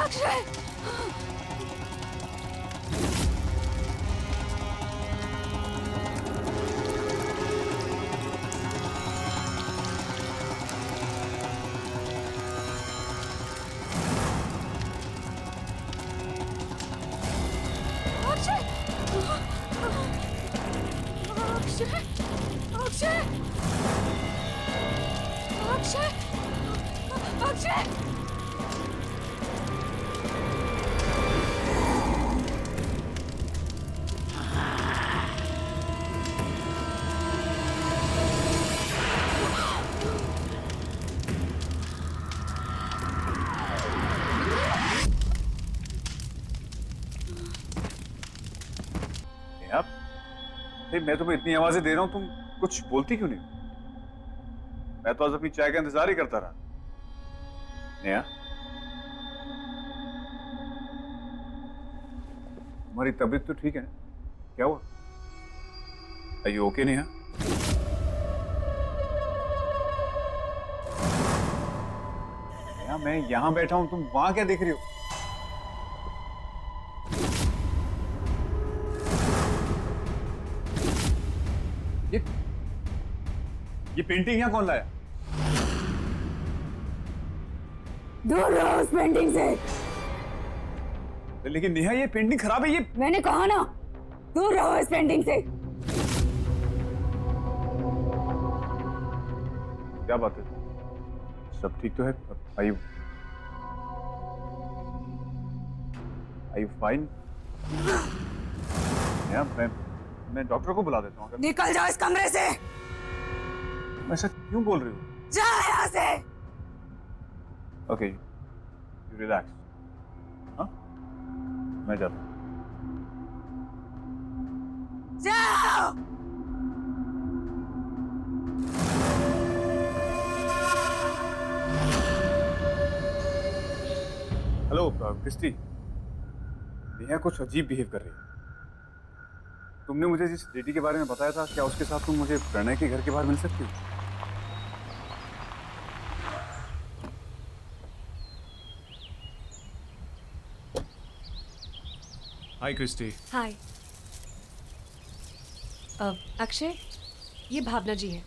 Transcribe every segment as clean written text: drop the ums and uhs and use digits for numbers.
अक्षय! अक्षय! अक्षय! अक्षय! अक्षय! यार, मैं तुम्हें इतनी आवाजें दे रहा हूं, तुम कुछ बोलती क्यों नहीं? मैं तो आज अपनी चाय का इंतजार ही करता रहा। नेहा, तुम्हारी तबीयत तो ठीक है ना? क्या हुआ? Are you okay Neha? Neha, मैं यहां बैठा हूं, तुम वहां क्या देख रही हो? ये पेंटिंग यहाँ कौन लाया? दूर रहो उस पेंटिंग से। लेकिन नेहा, ये पेंटिंग खराब है। ये मैंने कहा ना, दूर रहो इस पेंटिंग से। क्या बात है? सब ठीक तो है? आयु फाइन? मैं डॉक्टर को बुला देता हूँ। निकल जाओ इस कमरे से। ऐसा क्यों बोल रही हो? जा यहाँ से। Okay, you relax. हाँ, मैं जाता हूँ। जाओ। हेलो क्रिस्टी, नेहा कुछ अजीब बिहेव कर रही है। तुमने मुझे जिस लेडी के बारे में बताया था, क्या उसके साथ तुम मुझे प्रणय के घर के बाहर मिल सकती हो? हाय क्रिस्टी। हाय। अक्षय, ये भावना जी है।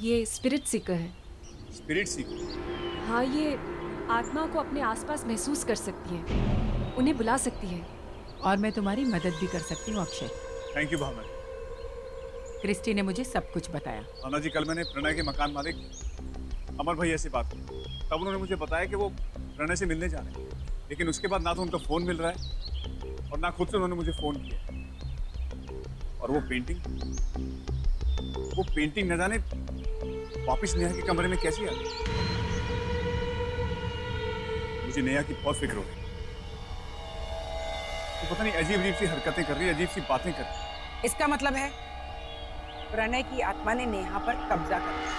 ये स्पिरिट सीकर है। स्पिरिट सीकर? हाँ, ये आत्मा को अपने आसपास महसूस कर सकती है, उन्हें बुला सकती है। और मैं तुम्हारी मदद भी कर सकती हूँ Akshay. Thank you Bhavna. Christy ने मुझे सब कुछ बताया। भावना जी, कल मैंने प्रणय के मकान मालिक अमर भैया से बात की। तब उन्होंने मुझे बताया कि वो प्रणय से मिलने जा रहे हैं, लेकिन उसके बाद ना तो उनका फोन मिल रहा है और ना खुद से उन्होंने मुझे फोन किया। और वो पेंटिंग न जाने वापिस नेहा के कमरे में कैसी आ गई। मुझे नेहा की बहुत फिक्र हो रही है। तो पता नहीं अजीब अजीब सी हरकतें कर रही है, अजीब सी बातें कर रही है। इसका मतलब है प्रणय की आत्मा ने नेहा पर कब्जा कर लिया।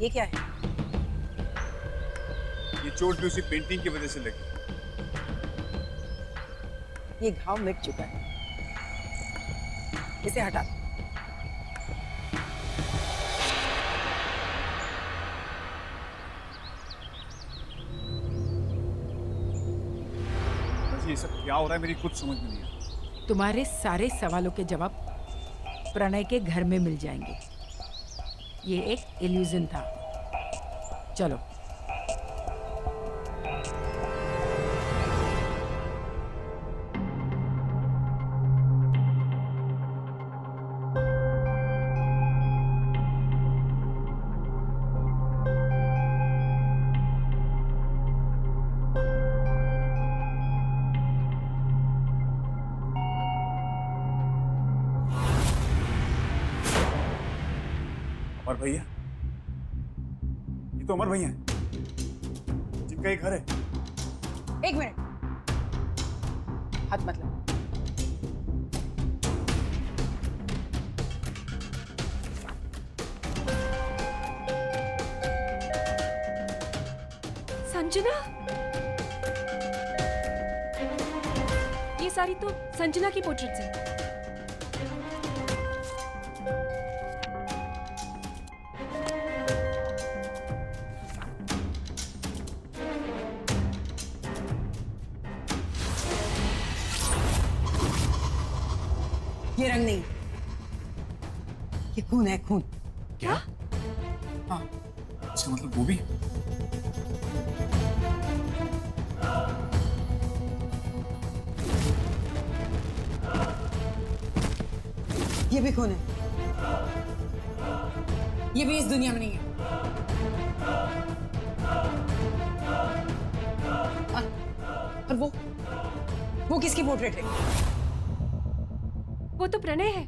ये क्या है? ये चोट भी उसी पेंटिंग की वजह से लगी। ये घाव मिट चुका है, इसे हटा दो। ये सब क्या हो रहा है, मेरी कुछ समझ में नहीं आ रहा। तुम्हारे सारे सवालों के जवाब प्रणय के घर में मिल जाएंगे। ये एक इल्यूजन था। चलो। अमर भैया, ये तो अमर भैया हैं, जिनका ये घर है। एक मिनट, हाथ मत लगाओ। संजना, ये सारी तो संजना की पोर्ट्रेट्स हैं। ये रंग नहीं, ये खून है, खून। क्या? हाँ, इसका मतलब वो भी? ये भी खून है। ये भी इस दुनिया में नहीं है। और वो किसकी पोर्ट्रेट है? वो तो प्रणय है।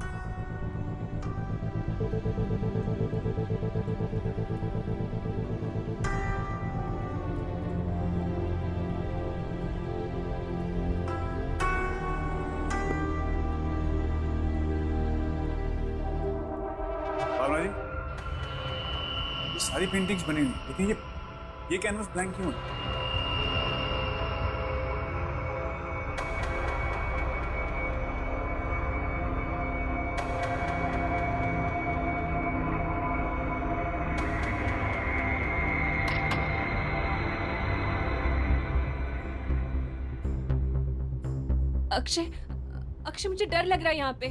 भावना जी, ये सारी पेंटिंग्स बनी हुई हैं, लेकिन ये कैनवस ब्लैंक क्यों है? अक्षय, अक्षय मुझे डर लग रहा है यहाँ पे।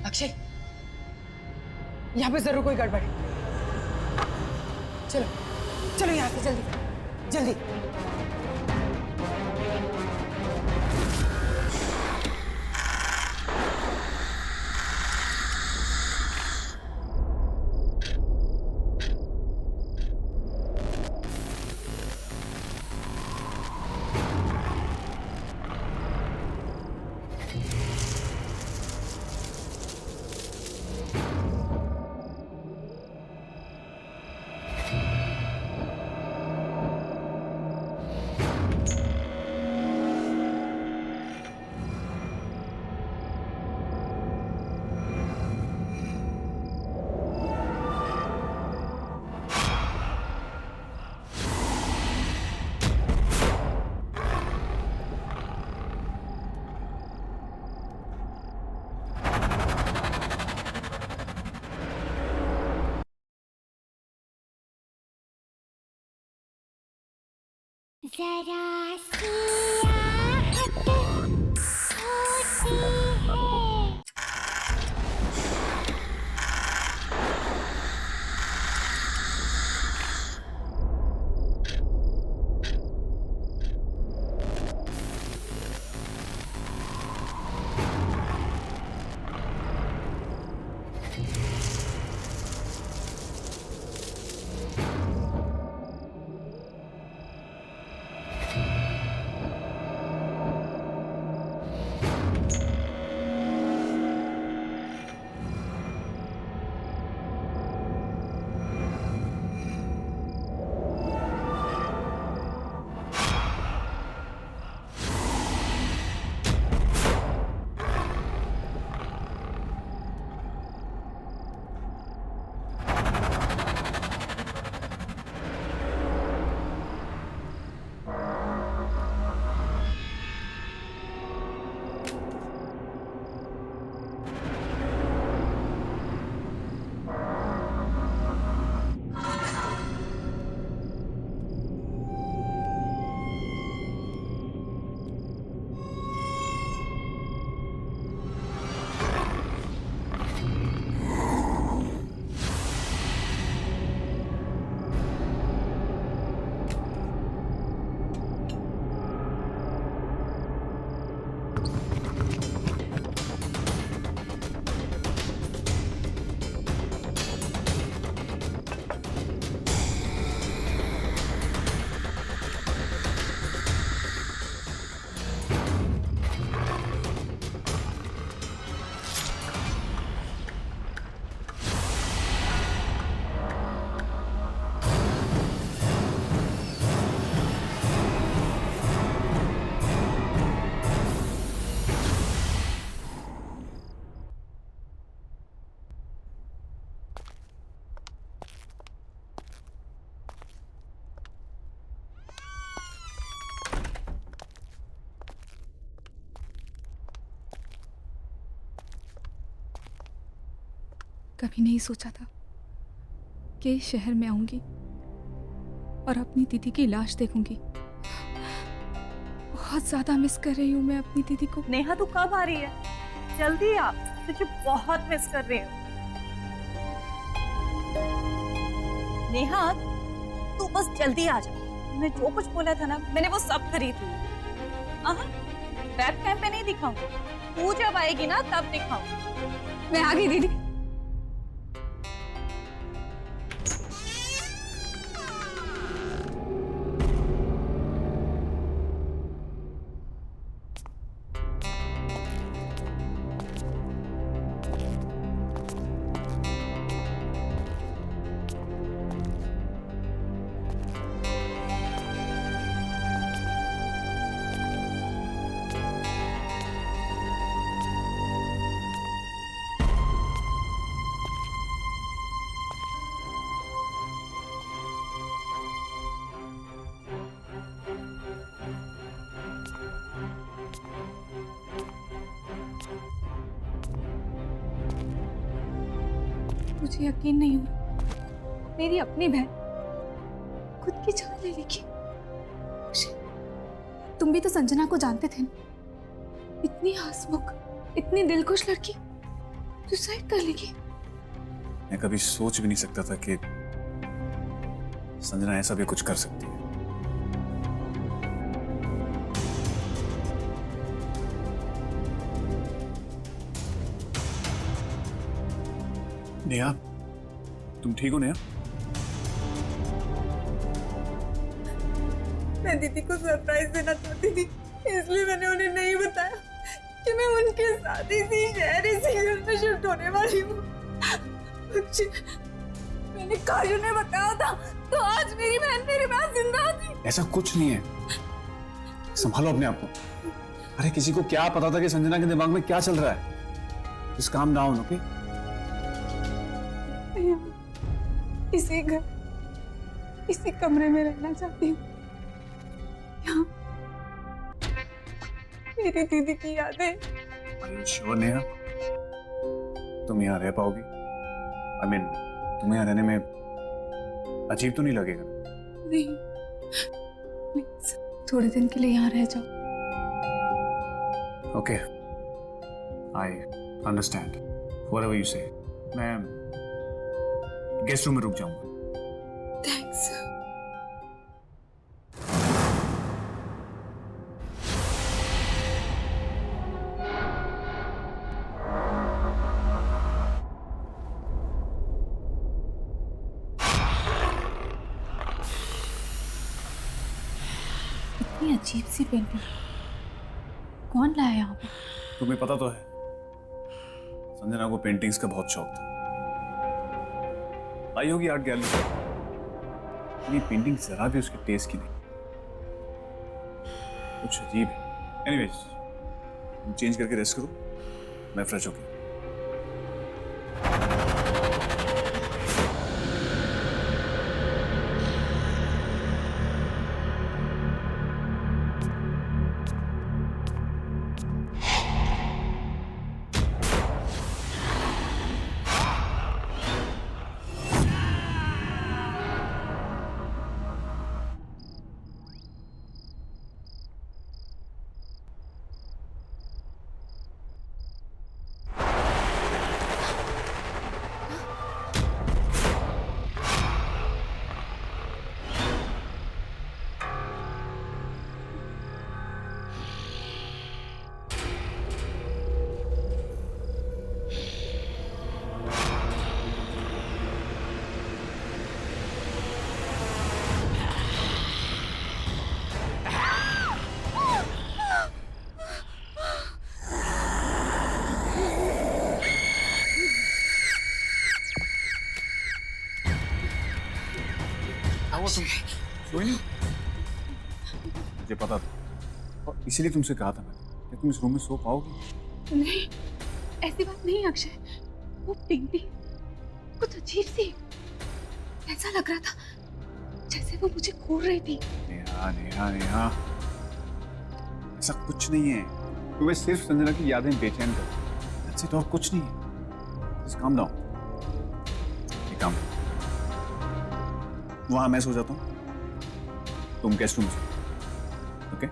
अक्षय, यहाँ पे जरूर कोई गड़बड़ है। चलो चलो यहाँ से जल्दी जल्दी। जरा सी आहट होती है। कभी नहीं सोचा था कि इस शहर में आऊंगी और अपनी दीदी की लाश देखूंगी। बहुत ज्यादा मिस कर रही हूँ मैं अपनी दीदी को। नेहा तू कब आ रही है? जल्दी आ, तुझे बहुत मिस कर रही हूँ। नेहा तू बस जल्दी आ जा। मैं जो कुछ बोला था ना, मैंने वो सब खरीद लिया। वेब कैम पे नहीं दिखाऊंगी, तू जब आएगी ना तब दिखाऊंगी। मैं आ गई दीदी। मुझे यकीन नहीं हुआ मेरी अपनी बहन खुद की जान ले लेगी। तुम भी तो संजना को जानते थे ना, इतनी हंसमुख, इतनी दिलखुश लड़की सुसाइड कर लेगी। मैं कभी सोच भी नहीं सकता था कि संजना ऐसा भी कुछ कर सकती है। नेहा, तुम ठीक हो नेहा? मैं दीदी को सरप्राइज देना चाहती थी, इसलिए मैंने उन्हें नहीं बताया कि मैं उनके साथ इसी शहर, इसी घर में शिफ्ट होने वाली हूँ। मैंने काजू ने बताया था तो आज मेरी बहन मेरे पास जिंदा थी। ऐसा कुछ नहीं है, संभालो अपने आप को। अरे किसी को क्या पता था कि संजना के दिमाग में क्या चल रहा है। इस काम डाउन, ओके? इसी घर, इसी कमरे में रहना चाहती हूँ। यहाँ मेरी दीदी की यादें। Are you sure, Neha? तुम यहाँ रह पाओगी? I mean, तुम्हें यहाँ रहने में अजीब तो नहीं लगेगा? नहीं, प्लीज थोड़े दिन के लिए यहाँ रह जाओ। Okay, I understand. Whatever you say. मैं गेस्ट रूम में रुक जाऊंगा। थैंक्स। इतनी अजीब सी पेंटिंग कौन लाया यहाँ पे? तुम्हें पता तो है, संजना को पेंटिंग्स का बहुत शौक था। आई होगी आर्ट गैलरी, ये पेंटिंग जरा भी उसके टेस्ट की नहीं, कुछ अजीब है। एनीवेज, तुम चेंज करके रेस्ट करो, मैं फ्रेश होके। तुम सोई नहीं? मुझे पता था और इसीलिए तुमसे कहा था मैंने कि तुम इस रूम में सो पाओगी। नहीं, ऐसी बात नहीं अक्षय। वो पेंटिंग कुछ अजीब सी, ऐसा लग रहा था जैसे वो मुझे घूर रही थी। नेहा नेहा नेहा, ऐसा कुछ नहीं है। तुम्हें सिर्फ संजना की यादें बेचैन कर, और कुछ नहीं है। Just calm down. काम वहां मैं सो जाता हूं, तुम गेस्ट रूम सो। ओके?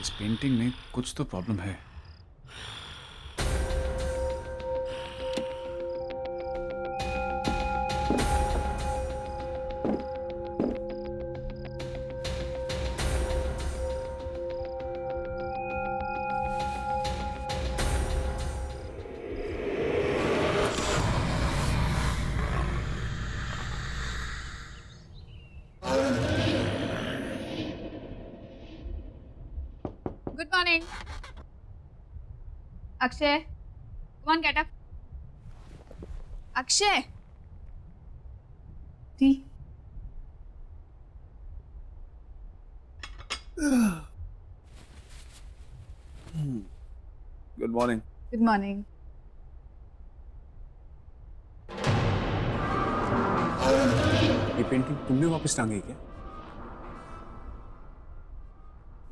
इस पेंटिंग में कुछ तो प्रॉब्लम है। Good morning. Akshay, come on, get up. Akshay. Tea. Good morning. Good morning. ये पेंटिंग तुमने वापस टांगी क्या?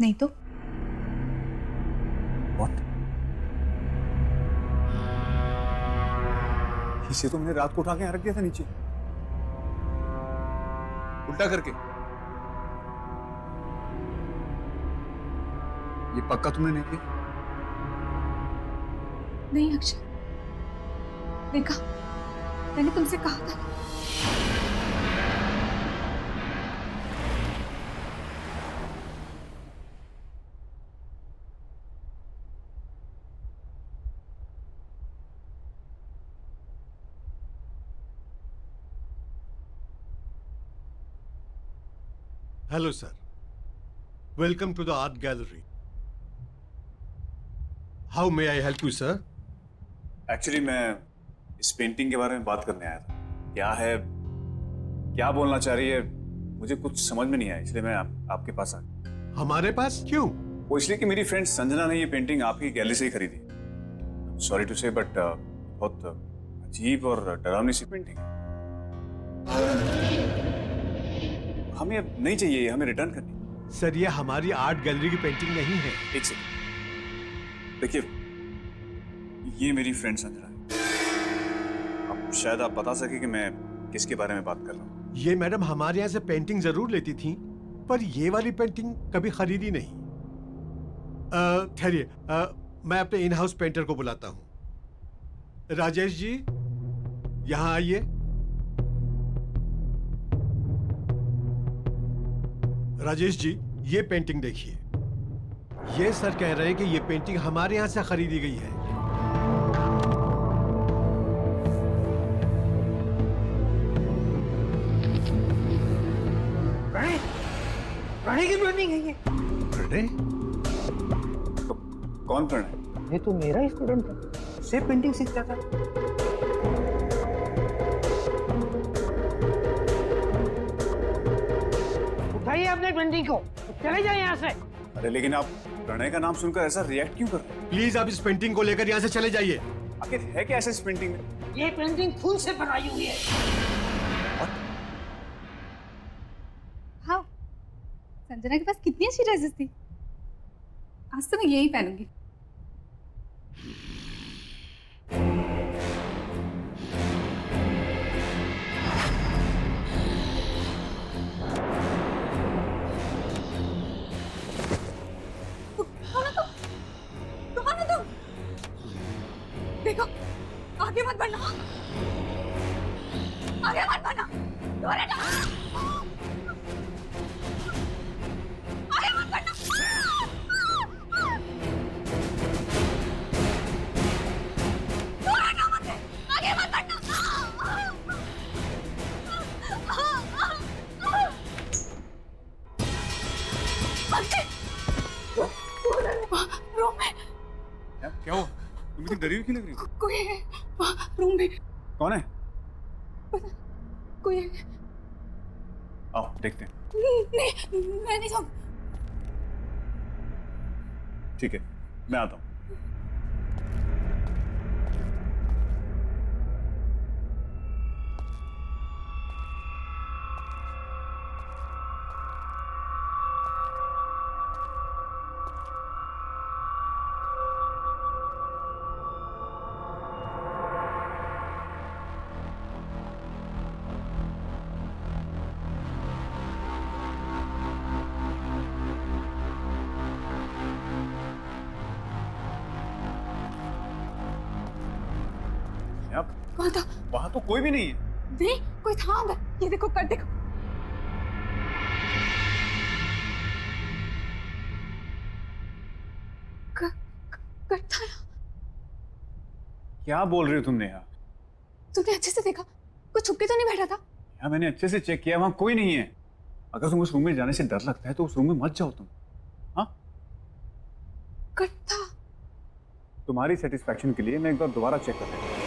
नहीं तो What? इसे तो मैंने रात को उठा के यहाँ रख दिया था नीचे, उल्टा करके। ये पक्का तुमने नहीं किया? नहीं अक्षय, देखा, मैंने तुमसे कहा था। Hello, sir. Welcome to the art gallery. How may I help you, sir? Actually मैं इस पेंटिंग के बारे में बात करने आया था। क्या है, क्या बोलना चाह रही है, मुझे कुछ समझ में नहीं आया, इसलिए मैं आपके पास आ गया। हमारे पास क्यों? वो इसलिए कि मेरी फ्रेंड संजना ने ये पेंटिंग आपकी गैलरी से ही खरीदी। सॉरी टू से, बट बहुत अजीब और डरावनी सी पेंटिंग है। हमें अब नहीं चाहिए, हमें रिटर्न करनी। सर, ये हमारी आर्ट गैलरी की पेंटिंग नहीं है। एक सेकंड, देखिए, ये मेरी फ्रेंड संजना है। अब शायद आप बता सके कि मैं किसके बारे में बात कर रहा हूँ। ये मैडम हमारे यहाँ से पेंटिंग जरूर लेती थी, पर ये वाली पेंटिंग कभी खरीदी नहीं। ठहरिए, मैं अपने इन हाउस पेंटर को बुलाता हूँ। राजेश जी, यहाँ आइए। राजेश जी, ये पेंटिंग देखिए। ये सर कह रहे हैं कि ये पेंटिंग हमारे यहाँ से खरीदी गई है। प्रणय की पेंटिंग है ये। प्रणय? तो कौन प्रणय? ये तो मेरा ही स्टूडेंट था, से पेंटिंग सीखता था। उठाइए अपने पेंटिंग को, चले जाए यहाँ से। अरे लेकिन आप प्रणय का नाम सुनकर ऐसा रिएक्ट क्यों कर रहे हैं? प्लीज आप इस पेंटिंग को लेकर यहाँ से चले जाइए। आखिर है क्या ऐसा इस पेंटिंग में? ये पेंटिंग खून से बनाई हुई है। हाँ, संजना के पास कितनी अच्छी ड्रेसेस थी। आज तो मैं यही पहनूंगी। क्या हुआ? तुम इतनी डरी हुई क्यों लग रही हो? कोई है वहाँ रूम में, कौन है? कोई है। आओ देखते हैं। नहीं, मैं नहीं जाऊँ। ठीक है, मैं आता हूँ। कौन था? वहां तो कोई भी नहीं है। नहीं, कोई था अंदर। ये देखो, कट देखो। कट था। क्या बोल रही हो तुम नेहा? तुमने अच्छे से देखा? कोई छुप के तो नहीं बैठा था? यार मैंने अच्छे से चेक किया, वहां कोई नहीं है। अगर तुम उस रूम में जाने से डर लगता है तो उस रूम में मत जाओ तुम। हाँ, कट था। तुम्हारी सेटिस्फैक्शन के लिए मैं एक बार दोबारा चेक कर लेता हूँ।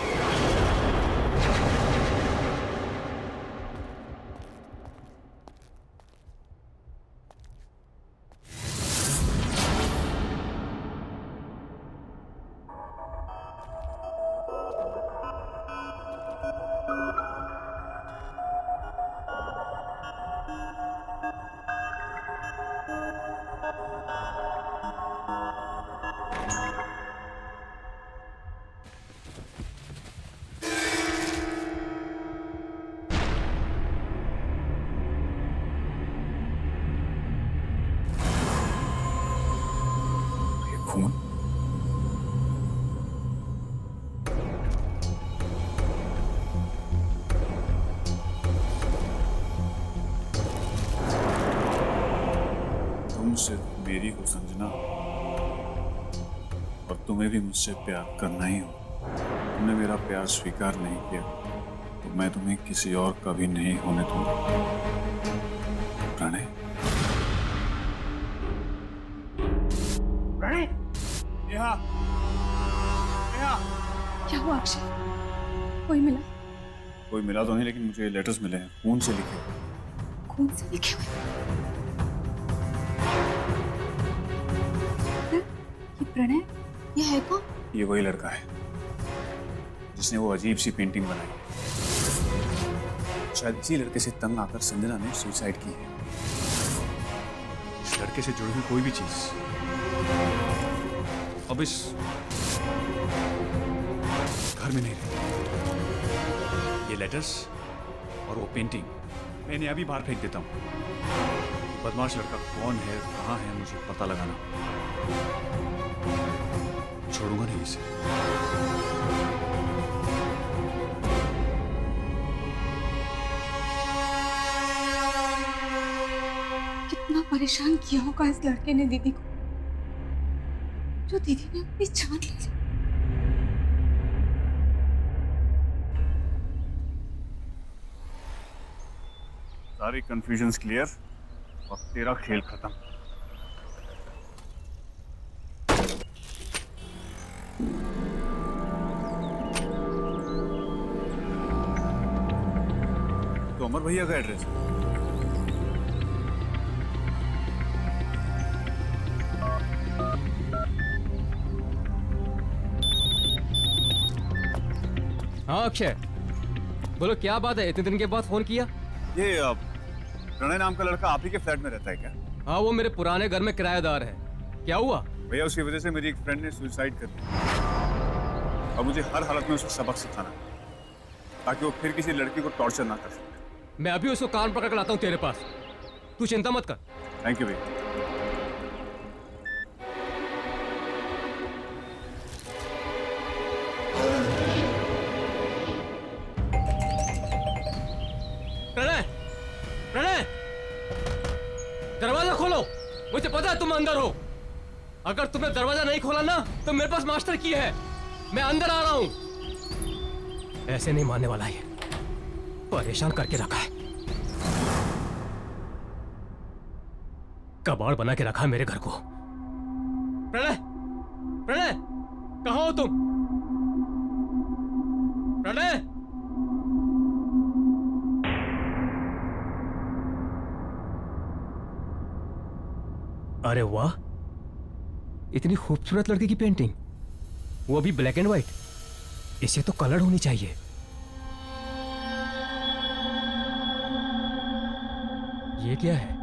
खून? तुम सिर्फ मेरी हो संजना, और तुम्हें भी मुझसे प्यार करना ही हो। तुमने मेरा प्यार स्वीकार नहीं किया तो मैं तुम्हें किसी और का भी नहीं होने दूंगा। प्रणय, प्रणय, नेहा, नेहा। क्या हुआ अक्षय? कोई मिला? कोई मिला तो नहीं, लेकिन मुझे लेटर्स मिले हैं, खून से लिखे हुए। खून से लिखे हुए? ये प्रणय, ये है कौन? ये वही लड़का है जिसने वो अजीब सी पेंटिंग बनाई है। शायद इसी लड़के से तंग आकर संजना ने सुसाइड की है। इस लड़के से जुड़ी हुई कोई भी चीज अब इस घर में नहीं रही। ये लेटर्स और वो पेंटिंग मैं इन्हें अभी बाहर फेंक देता हूँ। बदमाश लड़का कौन है, कहाँ है, मुझे पता लगाना। छोड़ूंगा नहीं इसे। कितना परेशान किया होगा इस लड़के ने दीदी को, जो दीदी ने अपनी जान ले ली। सारी कंफ्यूजन्स क्लियर और तेरा खेल खत्म। तो अमर भैया का एड्रेस है। हाँ अक्षय, बोलो क्या बात है, इतने दिन के बाद फोन किया? ये प्रणय नाम का लड़का आप ही के फ्लैट में रहता है क्या? हाँ, वो मेरे पुराने घर में किराएदार है। क्या हुआ? भैया उसकी वजह से मेरी एक फ्रेंड ने सुसाइड कर दिया और मुझे हर हालत में उसको सबक सिखाना है ताकि वो फिर किसी लड़की को टॉर्चर ना कर सके। मैं अभी उसको कान पकड़ कर लाता हूँ तेरे पास, तू चिंता मत कर। थैंक यू भैया। प्रणय, तुम अंदर हो। अगर तुमने दरवाजा नहीं खोला ना तो मेरे पास मास्टर की है, मैं अंदर आ रहा हूं। ऐसे नहीं मानने वाला ये, परेशान करके रखा है, कबाड़ बना के रखा है मेरे घर को। प्रणय, प्रणय, कहां हो तुम? प्रणय, अरे वाह, इतनी खूबसूरत लड़की की पेंटिंग, वो भी ब्लैक एंड व्हाइट। इसे तो कलर होनी चाहिए। ये क्या है?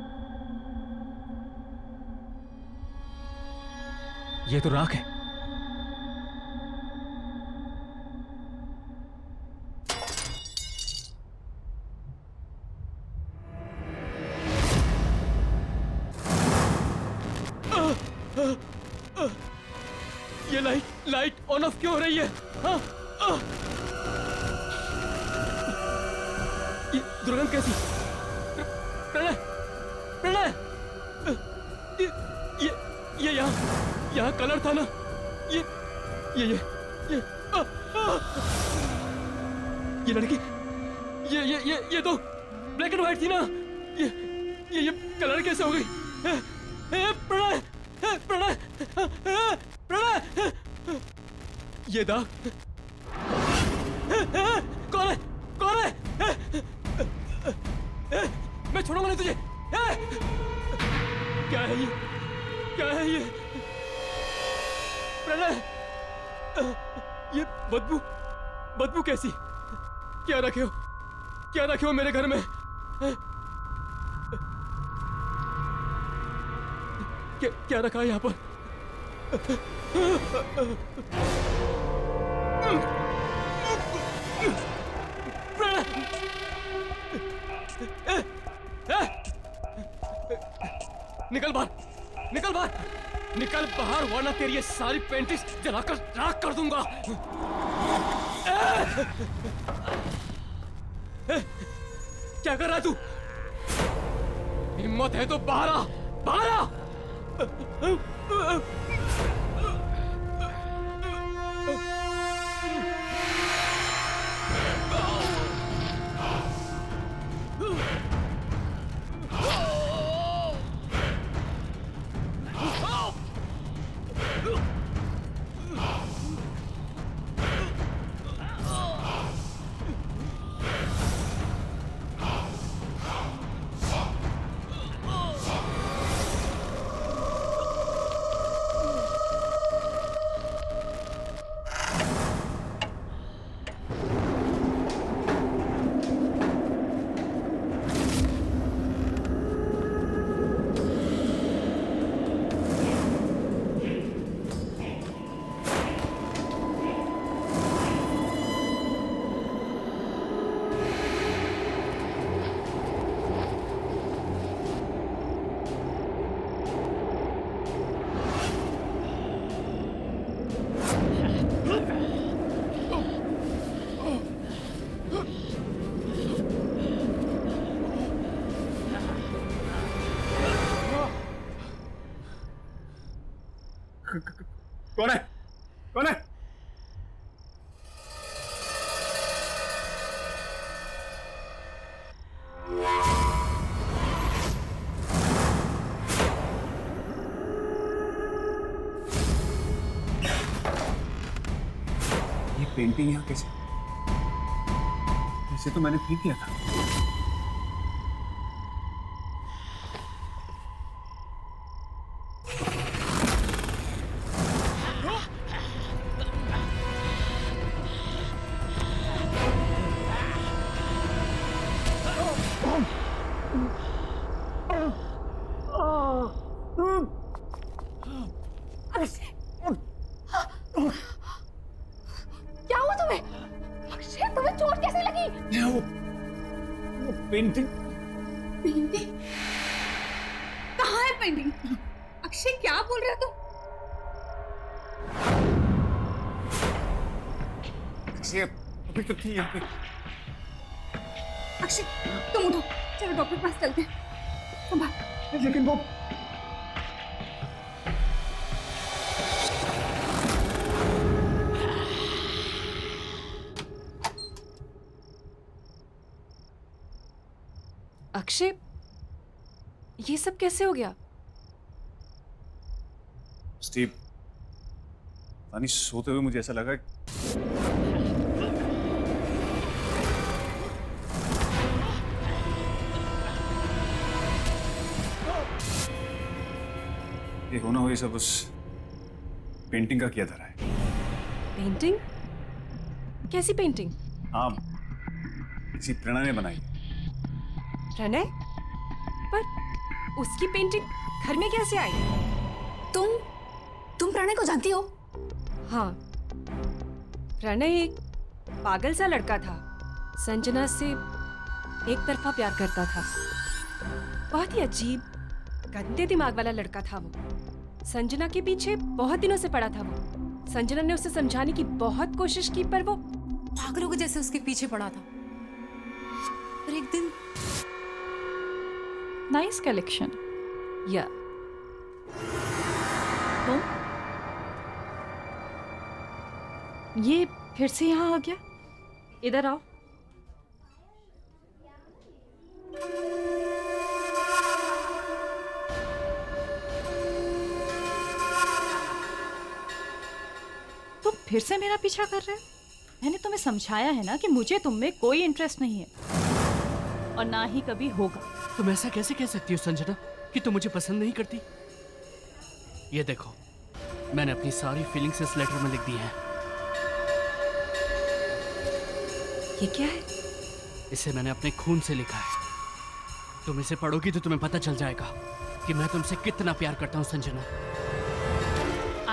ये तो राख है। ये लाइट ऑन ऑफ क्यों हो रही है? ये दुर्गंध कैसी? प्रणय, प्रणय, ये यहाँ कलर था ना? ये लड़की, ये तो ब्लैक एंड व्हाइट थी ना? ये कलर कैसे हो गई? प्रणय, प्रणय, प्रणय, ये दाग कौन है? कौन है? मैं छोड़ूंगा नहीं तुझे। क्या है ये? क्या है ये? प्रणय, ये बदबू कैसी? क्या रखे हो? क्या रखे हो मेरे घर में? क्या रखा है यहाँ पर? निकल बाहर, निकल बाहर, निकल बाहर, वरना तेरी ये सारी पेंटिंग्स जलाकर राख कर दूंगा। क्या कर रहा है तू? हिम्मत है तो बाहर आ, बाहर आ। कौन है? कौन है? ये पेंटिंग यहाँ कैसे? इसे तो मैंने फेंक दिया था। क्या हुआ तुम्हें? अक्षय, तुम्हें चोट कैसे लगी? वो पेंटिंग। पेंटिंग? कहाँ है पेंटिंग? अक्षय, क्या बोल रहे हो तुम? अक्षय अभी तो थी यहाँ पे। अक्षय, तुम उठो, चलो डॉक्टर के पास चलते हैं। संभाल। लेकिन वो अक्षय, ये सब कैसे हो गया? स्टीव, पानी सोते हुए मुझे ऐसा लगा ये होना हो, ये सब उस पेंटिंग का किया धरा है। पेंटिंग? कैसी पेंटिंग? हाँ, किसी प्रणय ने बनाई है। प्रणय? पर उसकी पेंटिंग घर में कैसे आई? तुम प्रणय को जानती हो? हाँ, प्रणय एक पागल सा लड़का था। संजना से एक तरफा प्यार करता था। बहुत ही अजीब, गंदे दिमाग वाला लड़का था वो। संजना के पीछे बहुत दिनों से पड़ा था वो। संजना ने उसे समझाने की बहुत कोशिश की, पर वो पागलों के जैसे उसके पीछे पड़ा था। पर एक दिन नाइस कलेक्शन। या ये फिर से यहाँ आ गया? इधर आओ। तुम फिर से मेरा पीछा कर रहे हो? मैंने तुम्हें समझाया है ना कि मुझे तुम में कोई इंटरेस्ट नहीं है और ना ही कभी होगा। तुम ऐसा कैसे कह सकती हो संजना कि तुम मुझे पसंद नहीं करती? ये देखो, मैंने अपनी सारी फीलिंग्स इस लेटर में लिख दी हैं। ये क्या है? इसे मैंने अपने खून से लिखा है। तुम इसे पढ़ोगी तो तुम्हें पता चल जाएगा कि मैं तुमसे कितना प्यार करता हूँ संजना।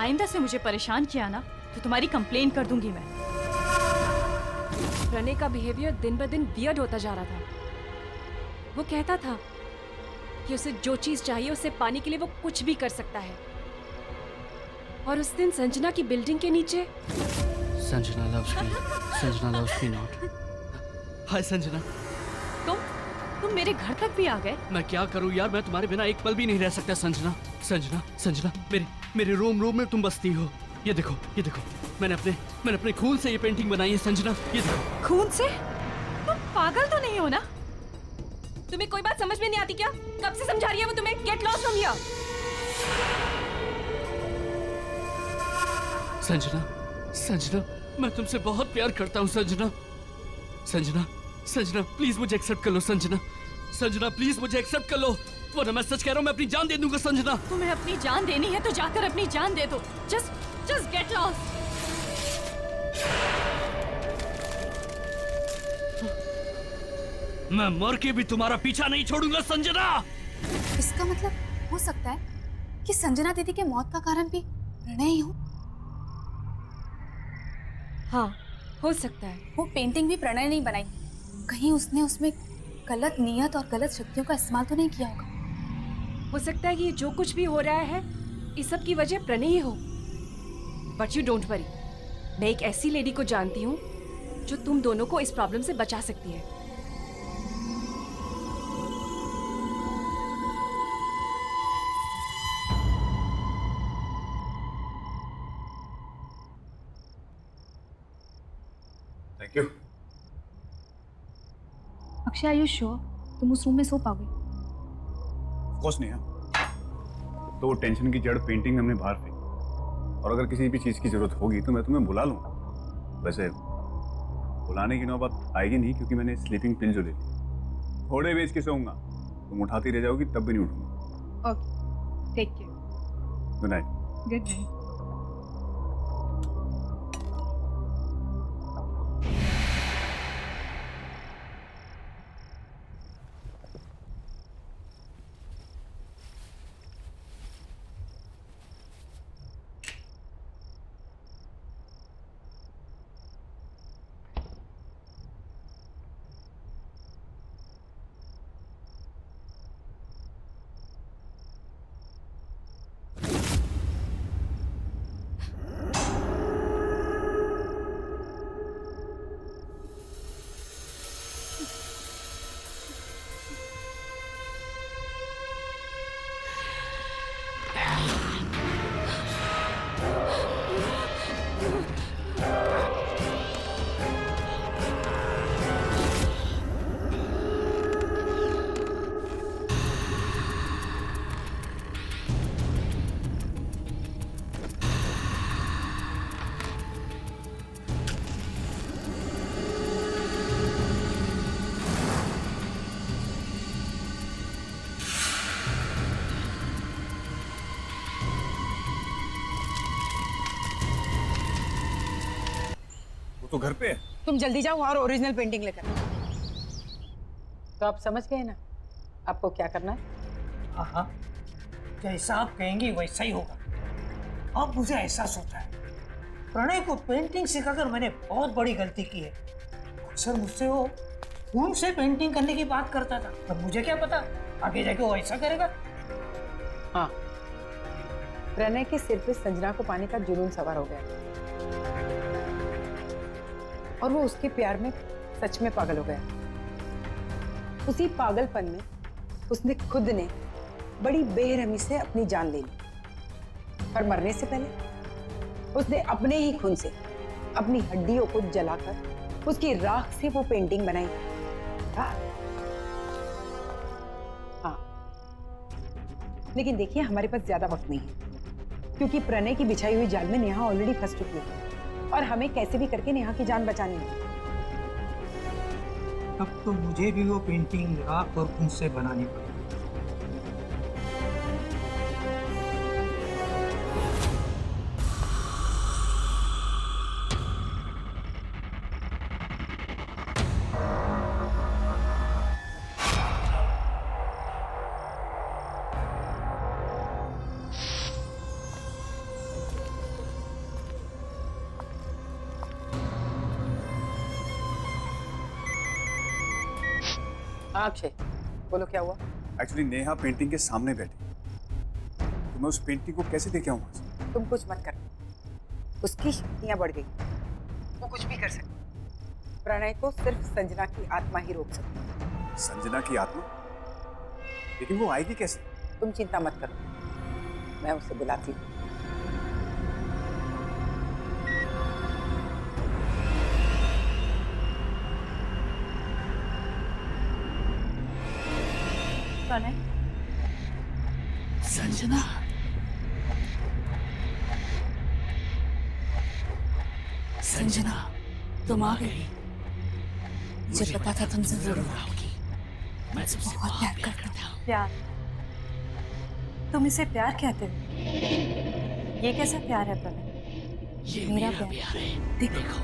आइंदा से मुझे परेशान किया ना तो तुम्हारी कंप्लेन कर दूंगी मैं। प्रणय का बिहेवियर दिन ब दिन वियर्ड होता जा रहा था। वो कहता था कि उसे जो चीज चाहिए उसे पाने के लिए वो कुछ भी कर सकता है। और उस दिन संजना की बिल्डिंग के नीचे संजना loves me not। हाय संजना। तुम मेरे घर तक भी आ गए? मैं क्या करूं यार, मैं तुम्हारे बिना एक पल भी नहीं रह सकता संजना। संजना, मेरे रोम में तुम बसती हो। ये देखो, मैंने अपने खून से ये पेंटिंग बनाई है संजना। ये देखो। खून से? तुम पागल तो नहीं हो ना? तुम्हें कोई बात समझ में नहीं आती क्या? कब से समझा रही है वो तुम्हें? Get lost from here. Sanjana, मैं तुमसे बहुत प्यार करता हूँ संजना, प्लीज मुझे एक्सेप्ट कर लो संजना, प्लीज मुझे एक्सेप्ट कर लो, वरना मैं सच कह रहा हूँ, मैं अपनी जान दे दूंगा संजना। तुम्हें अपनी जान देनी है तो जाकर अपनी जान दे दो। Just get lost. मैं मर के भी तुम्हारा पीछा नहीं छोड़ूंगा संजना। इसका मतलब हो सकता है कि संजना दीदी के मौत का कारण भी प्रणय ही हो। हाँ, हो सकता है। वो पेंटिंग भी प्रणय नहीं बनाई। कहीं उसने उसमें गलत नियत और गलत शक्तियों का इस्तेमाल तो नहीं किया होगा। हो सकता है कि जो कुछ भी हो रहा है इस सब की वजह प्रणय ही हो। बट यू डोंट वरी, मैं एक ऐसी लेडी को जानती हूँ जो तुम दोनों को इस प्रॉब्लम से बचा सकती है। Thank you. Akshay, are you sure तुम उस रूम में सो पाओगे? ऑफ कोर्स नहीं है। तो वो टेंशन की जड़ पेंटिंग हमने बाहर फेंकी, और अगर किसी भी चीज की जरूरत होगी तो मैं तुम्हें बुला लूंगा। वैसे बुलाने की नौबत आएगी नहीं, क्योंकि मैंने स्लीपिंग पिल जो ले ली, थोड़े बेच के सोऊंगा, तुम उठाती रह जाओगी तब भी नहीं उठूंगा। Okay, take care. Good night. Good night. तो घर पे है। तुम जल्दी जाओ और ओरिजिनल पेंटिंग लेकर। तो आप समझ गए ना आपको क्या करना है? हाँ, जैसा आप कहेंगी वैसा ही होगा। अब मुझे एहसास होता है प्रणय को पेंटिंग सिखाकर मैंने बहुत बड़ी गलती की है। अक्सर मुझसे वो खून से पेंटिंग करने की बात करता था, पर मुझे क्या पता आगे जाके वो ऐसा करेगा। हाँ, प्रणय के सिर पे संजना को पाने का जुनून सवार हो गया और वो उसके प्यार में सच में पागल हो गया। उसी पागलपन में उसने खुद ने बड़ी बेरहमी से अपनी जान ले ली, पर मरने से पहले उसने अपने ही खून से अपनी हड्डियों को जलाकर उसकी राख से वो पेंटिंग बनाई। हाँ, लेकिन देखिए हमारे पास ज्यादा वक्त नहीं है, क्योंकि प्रणय की बिछाई हुई जाल में नेहा ऑलरेडी फंस चुकी है और हमें कैसे भी करके नेहा की जान बचानी है। तब तो मुझे भी वो पेंटिंग राख और खून से बनानी पड़ेगी। हाँ अक्षय, बोलो क्या हुआ? एक्चुअली नेहा पेंटिंग के सामने बैठी, तो मैं उस पेंटिंग को कैसे देखे आऊँ? तुम कुछ मत कर, उसकी शक्तियां बढ़ गई, वो कुछ भी कर सकती। प्रणय को सिर्फ संजना की आत्मा ही रोक सकती। संजना की आत्मा? लेकिन वो आएगी कैसे? तुम चिंता मत करो, मैं उसे बुलाती हूँ। प्रणय, संजना, संजना, तुम आ गई। मुझे पता था तुम जरूर आओगी। मैं तुमसे बहुत प्यार करता हूँ। प्यार? तुम इसे प्यार कहते हो? ये कैसा प्यार है प्रणय? ये मेरा प्यार है। देखो,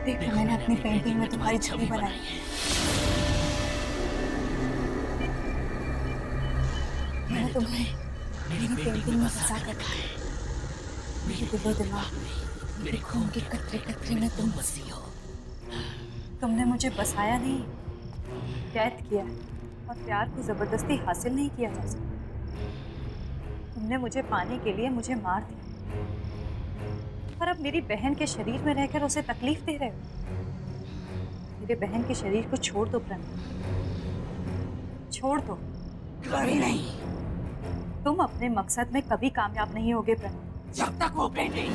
देखो मैंने अपनी पेंटिंग में तुम्हारी छवि बनाई है। मैंने तुम्हें मेरी पेंटिंग में फंसा कर रखा है। मेरे दिलो दिमाग में, मेरे खून के कतरे कतरे में तुम बसी हो। तुमने मुझे बसाया नहीं, कैद किया है, और प्यार को जबरदस्ती हासिल नहीं किया जा सकता। तुमने मुझे पाने के लिए मुझे मार दिया, पर अब मेरी बहन के शरीर में रहकर उसे तकलीफ दे रहे हो। मेरे बहन के शरीर को छोड़ दो प्रणय, छोड़ दो। कभी नहीं। तुम अपने मकसद में कभी कामयाब नहीं होगे प्रणय। जब तक वो पेंटिंग